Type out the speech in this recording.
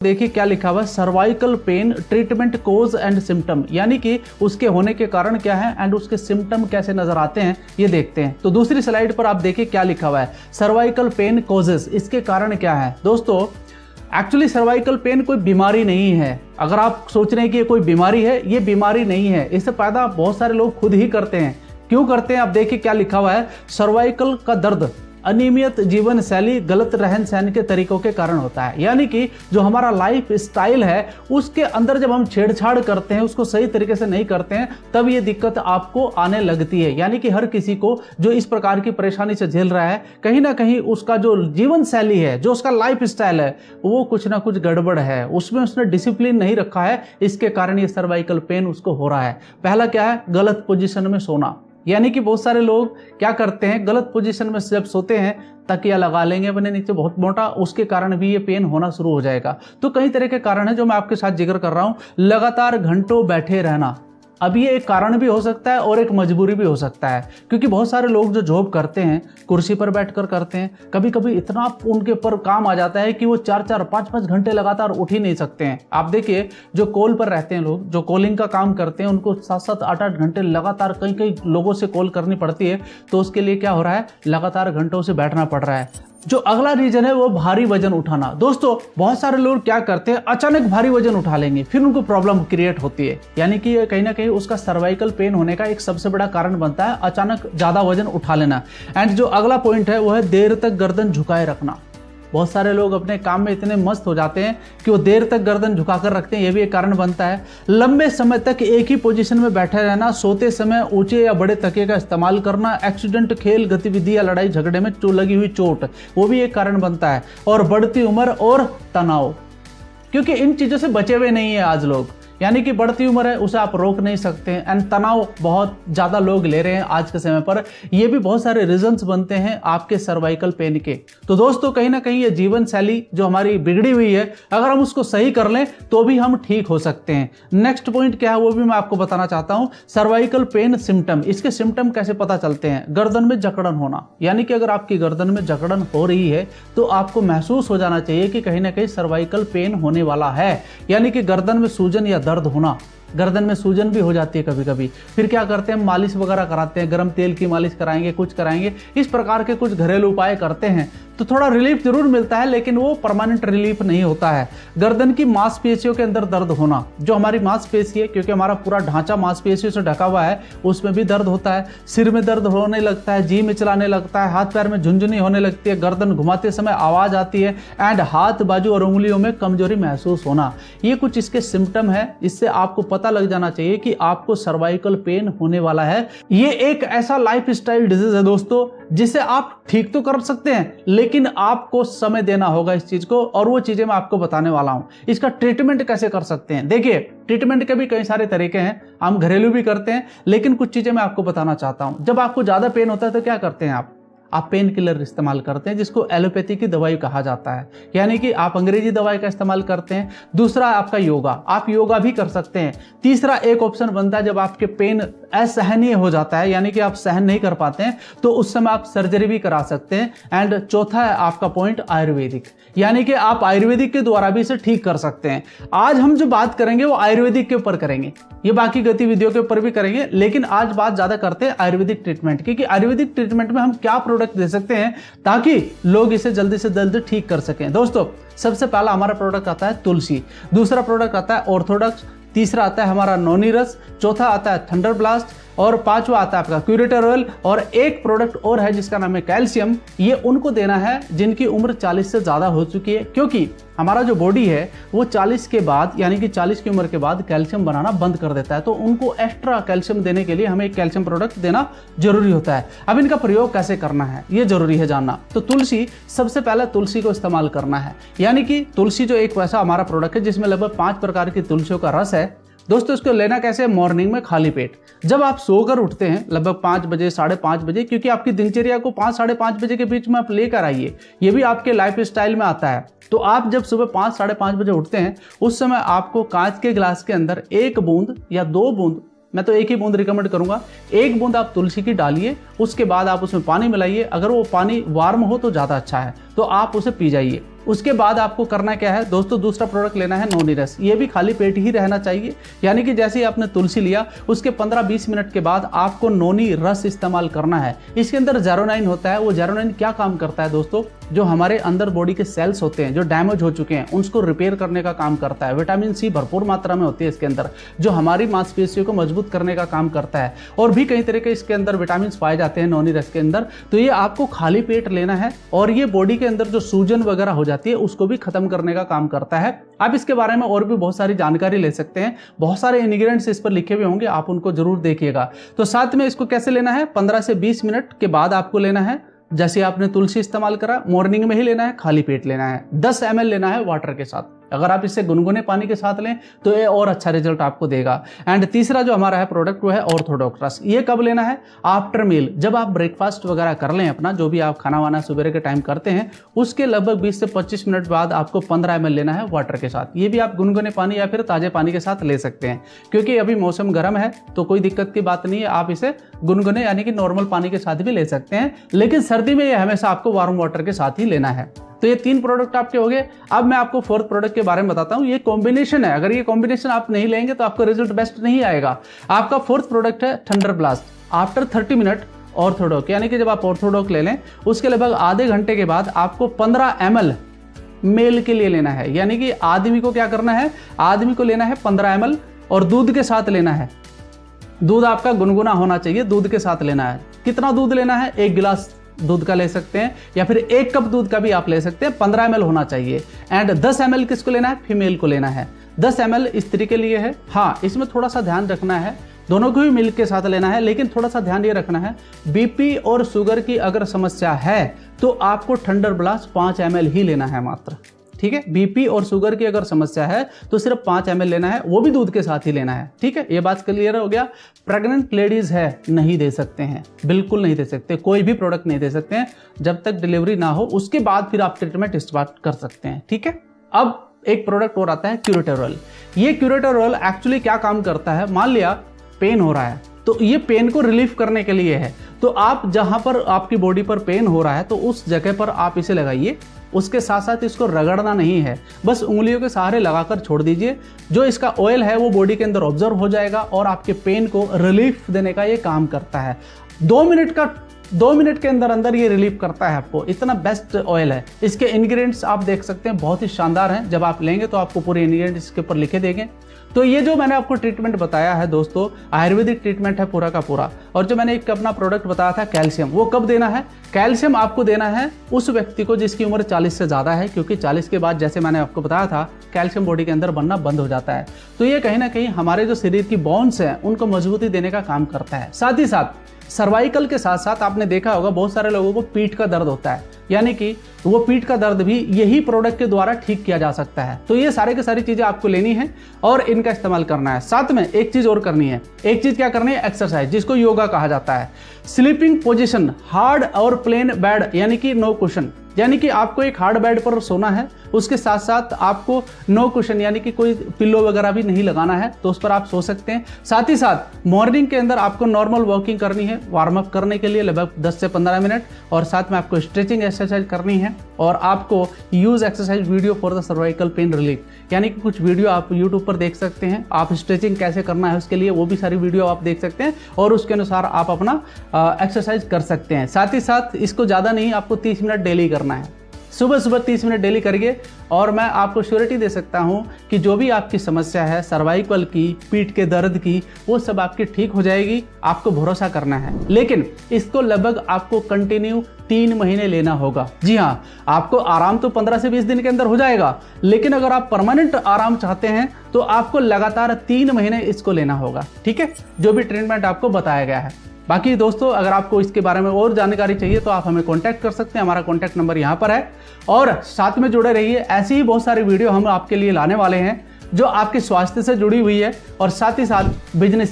देखिए क्या लिखा हुआ है, cervical pain treatment cause and symptom, यानी कि उसके होने के कारण क्या है एंड उसके सिम्टम कैसे नजर आते हैं ये देखते हैं। तो दूसरी स्लाइड पर आप देखिए क्या लिखा हुआ है, सर्वाइकल पेन कोजेस, इसके कारण क्या है। दोस्तों एक्चुअली सर्वाइकल पेन कोई बीमारी नहीं है। अगर आप सोच रहे हैं कि ये कोई बीमारी है, ये बीमारी नहीं है। इससे पैदा बहुत सारे लोग खुद ही करते हैं। क्यों करते हैं आप देखिए क्या लिखा हुआ है, सर्वाइकल का दर्द अनियमित जीवन शैली, गलत रहन सहन के तरीकों के कारण होता है। यानी कि जो हमारा लाइफ स्टाइल है उसके अंदर जब हम छेड़छाड़ करते हैं, उसको सही तरीके से नहीं करते हैं, तब ये दिक्कत आपको आने लगती है। यानी कि हर किसी को जो इस प्रकार की परेशानी से झेल रहा है, कहीं ना कहीं उसका जो जीवन शैली है, जो उसका लाइफ स्टाइल है, वो कुछ ना कुछ गड़बड़ है, उसमें उसने डिसिप्लिन नहीं रखा है। इसके कारण ये सर्वाइकल पेन उसको हो रहा है। पहला क्या है, गलत पोजीशन में सोना। यानी कि बहुत सारे लोग क्या करते हैं, गलत पोजीशन में जब सोते हैं, तकिया लगा लेंगे अपने नीचे बहुत मोटा, उसके कारण भी ये पेन होना शुरू हो जाएगा। तो कई तरह के कारण है जो मैं आपके साथ जिक्र कर रहा हूं। लगातार घंटों बैठे रहना, अब ये एक कारण भी हो सकता है और एक मजबूरी भी हो सकता है, क्योंकि बहुत सारे लोग जो जॉब करते हैं कुर्सी पर बैठकर करते हैं, कभी कभी इतना उनके ऊपर काम आ जाता है कि वो 4-4, 5-5 घंटे लगातार उठ ही नहीं सकते हैं। आप देखिए जो कॉल पर रहते हैं लोग, जो कॉलिंग का काम करते हैं, उनको 7-7, 8-8 घंटे लगातार कई कई लोगों से कॉल करनी पड़ती है। तो उसके लिए क्या हो रहा है, लगातार घंटों से बैठना पड़ रहा है। जो अगला रीजन है वो भारी वजन उठाना। दोस्तों बहुत सारे लोग क्या करते हैं, अचानक भारी वजन उठा लेंगे, फिर उनको प्रॉब्लम क्रिएट होती है। यानी कि कहीं ना कहीं उसका सर्वाइकल पेन होने का एक सबसे बड़ा कारण बनता है अचानक ज्यादा वजन उठा लेना। एंड जो अगला पॉइंट है वो है देर तक गर्दन झुकाए रखना। बहुत सारे लोग अपने काम में इतने मस्त हो जाते हैं कि वो देर तक गर्दन झुकाकर रखते हैं, ये भी एक कारण बनता है। लंबे समय तक एक ही पोजीशन में बैठे रहना, सोते समय ऊंचे या बड़े तकिए का इस्तेमाल करना, एक्सीडेंट, खेल गतिविधि या लड़ाई झगड़े में लगी हुई चोट, वो भी एक कारण बनता है। और बढ़ती उम्र और तनाव, क्योंकि इन चीजों से बचे हुए नहीं है आज लोग। यानी कि बढ़ती उम्र है, उसे आप रोक नहीं सकते हैं। एंड तनाव बहुत ज़्यादा लोग ले रहे हैं आज के समय पर। ये भी बहुत सारे रीजंस बनते हैं आपके सर्वाइकल पेन के। तो दोस्तों कहीं ना कहीं ये जीवन शैली जो हमारी बिगड़ी हुई है, अगर हम उसको सही कर लें तो भी हम ठीक हो सकते हैं। नेक्स्ट पॉइंट क्या है वो भी मैं आपको बताना चाहता हूँ, सर्वाइकल पेन सिम्टम। इसके सिम्टम कैसे पता चलते हैं, गर्दन में जकड़न होना। यानी कि अगर आपकी गर्दन में जकड़न हो रही है तो आपको महसूस हो जाना चाहिए कि कहीं ना कहीं सर्वाइकल पेन होने वाला है। यानी कि गर्दन में सूजन या दर्द होना, गर्दन में सूजन भी हो जाती है कभी कभी। फिर क्या करते हैं, मालिश वगैरह कराते हैं, गर्म तेल की मालिश कराएंगे, कुछ कराएंगे, इस प्रकार के कुछ घरेलू उपाय करते हैं तो थोड़ा रिलीफ जरूर मिलता है, लेकिन वो परमानेंट रिलीफ नहीं होता है। गर्दन की मांसपेशियों के अंदर दर्द होना, जो हमारी मांसपेशी है, क्योंकि हमारा पूरा ढांचा मांसपेशियों से ढका हुआ है, उसमें भी दर्द होता है। सिर में दर्द होने लगता है, जी मिचलाने लगता है, हाथ पैर में झुनझुनी होने लगती है, गर्दन घुमाते समय आवाज आती है, एंड हाथ, बाजू और उंगलियों में कमजोरी महसूस होना। ये कुछ इसके सिम्टम है। इससे आपको पता लग जाना चाहिए कि आपको सर्वाइकल पेन होने वाला है। ये एक ऐसा लाइफ स्टाइल डिजीज है दोस्तों, जिसे आप ठीक तो कर सकते हैं, लेकिन आपको समय देना होगा इस चीज को, और वो चीजें मैं आपको बताने वाला हूं। इसका ट्रीटमेंट कैसे कर सकते हैं, देखिए ट्रीटमेंट के भी कई सारे तरीके हैं, हम घरेलू भी करते हैं, लेकिन कुछ चीजें मैं आपको बताना चाहता हूं। जब आपको ज्यादा पेन होता है तो क्या करते हैं आप पेन किलर इस्तेमाल करते हैं, जिसको एलोपैथी की दवाई कहा जाता है। यानी कि आप अंग्रेजी दवाई का इस्तेमाल करते हैं। दूसरा आपका योगा, आप योगा भी कर सकते हैं। तीसरा एक ऑप्शन बनता है, जब आपके पेन असहनीय हो जाता है, यानी कि आप सहन नहीं कर पाते हैं, तो उस समय आप सर्जरी भी करा सकते हैं। एंड चौथा है आपका पॉइंट आयुर्वेदिक, यानी कि आप आयुर्वेदिक के द्वारा भी इसे ठीक कर सकते हैं। आज हम जो बात करेंगे वो आयुर्वेदिक के ऊपर करेंगे, ये बाकी गतिविधियों के ऊपर भी करेंगे, लेकिन आज बात ज्यादा करते हैं आयुर्वेदिक ट्रीटमेंट की, कि आयुर्वेदिक ट्रीटमेंट में हम क्या प्रोडक्ट दे सकते हैं ताकि लोग इसे जल्दी से जल्दी ठीक कर सकें। दोस्तों सबसे पहला हमारा प्रोडक्ट आता है तुलसी, दूसरा प्रोडक्ट आता है ऑर्थोडॉक्स, तीसरा आता है हमारा नौनी रस, चौथा आता है थंडर ब्लास्ट, और पांचवा आता है आपका क्यूरेटर ऑयल, और एक प्रोडक्ट और है जिसका नाम है कैल्शियम। ये उनको देना है जिनकी उम्र 40 से ज्यादा हो चुकी है, क्योंकि हमारा जो बॉडी है वो 40 के बाद, यानी कि 40 की उम्र के बाद कैल्शियम बनाना बंद कर देता है। तो उनको एक्स्ट्रा कैल्शियम देने के लिए हमें एक कैल्शियम प्रोडक्ट देना जरूरी होता है। अब इनका प्रयोग कैसे करना है ये जरूरी है जानना। तो तुलसी, सबसे पहले तुलसी को इस्तेमाल करना है। यानी कि तुलसी जो एक वैसा हमारा प्रोडक्ट है जिसमें लगभग 5 प्रकार की तुलसियों का रस है। दोस्तों इसको लेना कैसे, मॉर्निंग में खाली पेट, जब आप सोकर उठते हैं लगभग 5 बजे, 5:30 बजे, क्योंकि आपकी दिनचर्या को 5, 5:30 बजे के बीच में आप लेकर आइए, ये भी आपके लाइफ स्टाइल में आता है। तो आप जब सुबह 5, 5:30 बजे उठते हैं, उस समय आपको कांच के गिलास के अंदर 1 बूंद या 2 बूंद, मैं तो 1 ही बूंद रिकमेंड करूंगा, 1 बूंद आप तुलसी की डालिए, उसके बाद आप उसमें पानी मिलाइए। अगर वो पानी वार्म हो तो ज़्यादा अच्छा है, तो आप उसे पी जाइए। उसके बाद आपको करना क्या है दोस्तों, दूसरा प्रोडक्ट लेना है नोनी रस। ये भी खाली पेट ही रहना चाहिए, यानी कि जैसे ही आपने तुलसी लिया उसके 15-20 मिनट के बाद आपको नोनी रस इस्तेमाल करना है। इसके अंदर जेरोनाइन होता है। वो जेरोनाइन क्या काम करता है दोस्तों, जो हमारे अंदर बॉडी के सेल्स होते हैं जो डैमेज हो चुके हैं उनको रिपेयर करने का काम करता है। विटामिन सी भरपूर मात्रा में होती है इसके अंदर, जो हमारी मांसपेशियों को मजबूत करने का काम करता है। और भी कई तरह के इसके अंदर विटामिन पाए जाते हैं नोनी रस के अंदर। तो ये आपको खाली पेट लेना है और ये बॉडी के अंदर जो सूजन वगैरह हो जाती है उसको भी खत्म करने का काम करता है। आप इसके बारे में और भी बहुत सारी जानकारी ले सकते हैं, बहुत सारे इंग्रेडिएंट्स इस पर लिखे हुए होंगे, आप उनको जरूर देखिएगा। तो साथ में इसको कैसे लेना है, 15 से 20 मिनट के बाद आपको लेना है। जैसे आपने तुलसी इस्तेमाल करा, मॉर्निंग में ही लेना है, खाली पेट लेना है। 10 ml लेना है वाटर के साथ। अगर आप इसे गुनगुने पानी के साथ लें तो ये और अच्छा रिजल्ट आपको देगा। एंड तीसरा जो हमारा है प्रोडक्ट वो है ऑर्थोडॉक्स रस। ये कब लेना है, आफ्टर मील, जब आप ब्रेकफास्ट वगैरह कर लें अपना, जो भी आप खाना वाना सुबह के टाइम करते हैं उसके लगभग 20 से 25 मिनट बाद आपको 15 ml लेना है वाटर के साथ। ये भी आप गुनगुने पानी या फिर ताजे पानी के साथ ले सकते हैं, क्योंकि अभी मौसम गर्म है तो कोई दिक्कत की बात नहीं है। आप इसे गुनगुने यानी कि नॉर्मल पानी के साथ भी ले सकते हैं, लेकिन सर्दी में ये हमेशा आपको वार्म वाटर के साथ ही लेना है। तो ये 3 प्रोडक्ट आपके हो गए। अब मैं आपको 4th प्रोडक्ट के बारे में बताता हूँ। ये कॉम्बिनेशन है, अगर ये कॉम्बिनेशन आप नहीं लेंगे तो आपका रिजल्ट बेस्ट नहीं आएगा। आपका 4th प्रोडक्ट है thunder blast. After 30 minute orthodox, यानी कि जब आप ऑर्थोडॉक ले लें उसके लगभग आधे घंटे के बाद आपको 15 ml मेल के लिए लेना है। यानी कि आदमी को क्या करना है, आदमी को लेना है 15 ml और दूध के साथ लेना है। दूध आपका गुनगुना होना चाहिए, दूध के साथ लेना है। कितना दूध लेना है, 1 गिलास दूध का ले सकते हैं या फिर 1 कप दूध का भी आप ले सकते हैं। 15 ml होना चाहिए। एंड 10 ml किसको लेना है, फीमेल को लेना है। 10 ml स्त्री के लिए है। हाँ, इसमें थोड़ा सा ध्यान रखना है, दोनों को भी मिल्क के साथ लेना है, लेकिन थोड़ा सा ध्यान ये रखना है, बीपी और शुगर की अगर समस्या है तो आपको थंडर ब्लास्ट 5 ml ही लेना है मात्र। ठीक है, बीपी और शुगर की अगर समस्या है तो सिर्फ 5 ml लेना है, वो भी दूध के साथ ही लेना है। ठीक है, ये बात क्लियर हो गया। प्रेग्नेंट लेडीज है नहीं दे सकते हैं, बिल्कुल नहीं दे सकते, कोई भी प्रोडक्ट नहीं दे सकते हैं जब तक डिलीवरी ना हो। उसके बाद फिर आप ट्रीटमेंट स्टार्ट कर सकते हैं। ठीक है, अब एक प्रोडक्ट और आता है क्यूरेटिव ऑयल। ये क्यूरेटिव ऑयल एक्चुअली क्या काम करता है, मान लिया पेन हो रहा है तो ये पेन को रिलीफ करने के लिए है। तो आप जहां पर आपकी बॉडी पर पेन हो रहा है तो उस जगह पर आप इसे लगाइए। उसके साथ साथ इसको रगड़ना नहीं है, बस उंगलियों के सहारे लगाकर छोड़ दीजिए। जो इसका ऑयल है वो बॉडी के अंदर ऑब्जर्व हो जाएगा और आपके पेन को रिलीफ देने का ये काम करता है। 2 मिनट के अंदर अंदर ये रिलीफ करता है आपको। इतना बेस्ट ऑयल है। इसके इंग्रेडिएंट्स आप देख सकते हैं, बहुत ही शानदार हैं। जब आप लेंगे तो आपको पूरे इंग्रेडिएंट्स इसके ऊपर लिखे देंगे। तो ये जो मैंने आपको ट्रीटमेंट बताया है दोस्तों, आयुर्वेदिक ट्रीटमेंट है पूरा का पूरा। और जो मैंने एक अपना प्रोडक्ट बताया था कैल्शियम, वो कब देना है, कैल्शियम आपको देना है उस व्यक्ति को जिसकी उम्र 40 से ज़्यादा है, क्योंकि 40 के बाद जैसे मैंने आपको बताया था कैल्शियम बॉडी के अंदर बनना बंद हो जाता है। तो ये कहीं ना कहीं हमारे जो शरीर की बोन्स हैं उनको मजबूती देने का काम करता है। साथ ही साथ सर्वाइकल के साथ साथ आपने देखा होगा बहुत सारे लोगों को पीठ का दर्द होता है, यानी कि वो पीठ का दर्द भी यही प्रोडक्ट के द्वारा ठीक किया जा सकता है। तो ये सारे की सारी चीजें आपको लेनी है और इनका इस्तेमाल करना है। साथ में एक चीज और करनी है, एक चीज क्या करनी है, एक्सरसाइज, जिसको योगा कहा जाता है। स्लीपिंग पोजीशन, हार्ड और प्लेन बेड यानी कि नो कुशन, यानी कि आपको एक हार्ड बेड पर सोना है, उसके साथ साथ आपको नो कुशन यानी कि कोई पिल्लो वगैरह भी नहीं लगाना है, तो उस पर आप सो सकते हैं। साथ ही साथ मॉर्निंग के अंदर आपको नॉर्मल वॉकिंग करनी है वार्म अप करने के लिए लगभग 10 से 15 मिनट, और साथ में आपको स्ट्रेचिंग एक्सरसाइज करनी है। और आपको use exercise video for the cervical pain relief, यानी कि कुछ वीडियो आप यूट्यूब पर देख सकते हैं। आप स्ट्रेचिंग कैसे करना है उसके लिए वो भी सारी वीडियो आप देख सकते हैं और उसके अनुसार आप अपना एक्सरसाइज कर सकते हैं। साथ ही साथ इसको ज़्यादा नहीं, आपको 30 मिनट डेली करना है। सुबह सुबह 30 मिनट डेली करिए और मैं आपको श्योरिटी दे सकता हूं कि जो भी आपकी समस्या है सर्वाइकल की, पीठ के दर्द की, वो सब आपकी ठीक हो जाएगी। आपको भरोसा करना है, लेकिन इसको लगभग आपको कंटिन्यू 3 महीने लेना होगा। जी हाँ, आपको आराम तो 15 से 20 दिन के अंदर हो जाएगा, लेकिन अगर आप परमानेंट आराम चाहते हैं तो आपको लगातार 3 महीने इसको लेना होगा। ठीक है, जो भी ट्रीटमेंट आपको बताया गया है। बाकी दोस्तों अगर आपको इसके बारे में और जानकारी चाहिए तो आप हमें कांटेक्ट कर सकते हैं, हमारा कांटेक्ट नंबर यहाँ पर है। और साथ में जुड़े रहिए, ऐसी ही बहुत सारी वीडियो हम आपके लिए लाने वाले हैं जो आपके स्वास्थ्य से जुड़ी हुई है और साथ ही साथ बिजनेस